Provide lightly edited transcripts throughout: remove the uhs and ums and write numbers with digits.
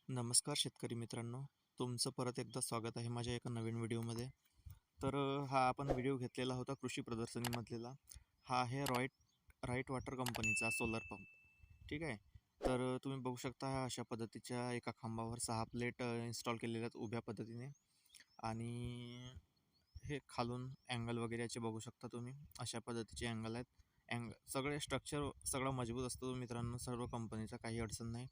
नमस्कार शेतकरी मित्रांनो, तुमचं परत एकदा स्वागत आहे माझ्या एका नवीन व्हिडिओमध्ये. हा आपण व्हिडिओ घेतलेला होता कृषी प्रदर्शनीमधलेला. हा आहे राईट वॉटर कंपनीचा सोलर पंप. ठीक आहे. तुम्ही बघू शकता हा अशा पद्धतीच्या एका खांबावर 6 प्लेट इन्स्टॉल केलेल्या आहेत उभ्या पद्धतीने. आणि हे खालून अँगल वगैरे याचे बघू शकता तुम्ही. अशा पद्धतीचे अँगल आहेत. सगळे स्ट्रक्चर सगळं मजबूत असतं मित्रांनो, सर्व कंपनीचा काही अडचण नाही.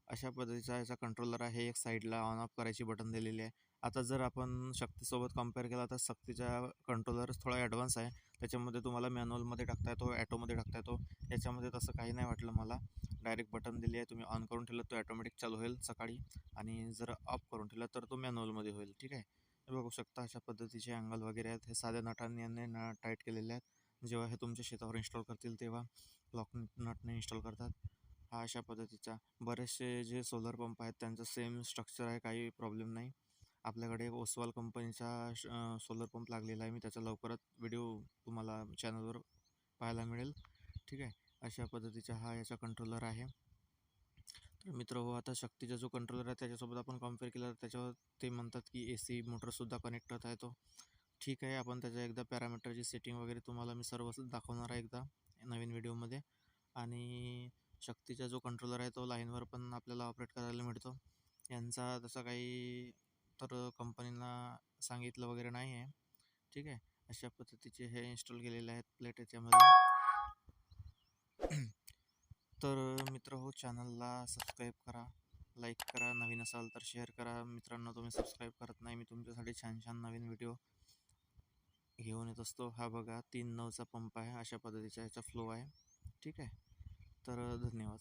अशा पद्धतीचा याचा कंट्रोलर आहे. एक साईडला ऑन ऑफ करायची बटन दिलेली आहे. आता जर आपण शक्तीसोबत कंपेअर केला तर शक्तीचा कंट्रोलर थोडा ॲडव्हान्स आहे. त्याच्यामध्ये तुम्हाला मॅन्युअलमध्ये टाकता येतो, ॲटोमध्ये टाकता येतो. याच्यामध्ये तसं काही नाही वाटलं मला. डायरेक्ट बटन दिली आहे. तुम्ही ऑन करून ठेवलं तो ऑटोमॅटिक चालू होईल सकाळी, आणि जर ऑफ करून ठेवलं तर तो मॅन्युअलमध्ये होईल. ठीक आहे. हे बघू शकता अशा पद्धतीचे अँगल वगैरे आहेत. हे साध्या नटांनी यांनी टाईट केलेले आहेत. जेव्हा हे तुमच्या शेतावर इन्स्टॉल करतील तेव्हा लॉक नटने इन्स्टॉल करतात. हा अशा पद्धतीचा बरेचसे जे सोलर पंप आहेत त्यांचं सेम स्ट्रक्चर आहे, काही प्रॉब्लेम नाही. आपल्याकडे एक ओसवाल कंपनीचा सोलर पंप लागलेला आहे. मी त्याचा लवकरच व्हिडिओ तुम्हाला चॅनलवर पाहायला मिळेल. ठीक आहे. अशा पद्धतीचा हा याचा कंट्रोलर आहे. तर मित्र हो, आता शक्तीचा जो कंट्रोलर आहे त्याच्यासोबत आपण कम्पेअर केला तर त्याच्यावर ते म्हणतात की AC मोटरसुद्धा कनेक्ट करता येतो. ठीक आहे. आपण त्याच्या एकदा पॅरामीटरची सेटिंग वगैरे तुम्हाला मी सर्व दाखवणार आहे एकदा नवीन व्हिडिओमध्ये. आणि शक्तीचा जो कंट्रोलर आहे तो लाईनवर पण आपल्याला ऑपरेट करायला मिळतो. यांचा तसं काही तर कंपनीला सांगितलं वगैरे नाही आहे. ठीक आहे. अशा पद्धतीचे हे इन्स्टॉल केलेले आहेत प्लेट याच्यामध्ये. मित्र हो, चॅनलला सबस्क्राईब करा, लाईक करा, नवीन असाल तर शेअर करा. मित्रांनो, तुम्ही सबस्क्राईब करत नाही. मी तुमच्यासाठी छान छान नवीन व्हिडिओ घेऊन येत असतो. हा बघा 3 9चा पंप आहे. अशा पद्धतीचा याचा फ्लो आहे. ठीक आहे. धन्यवाद.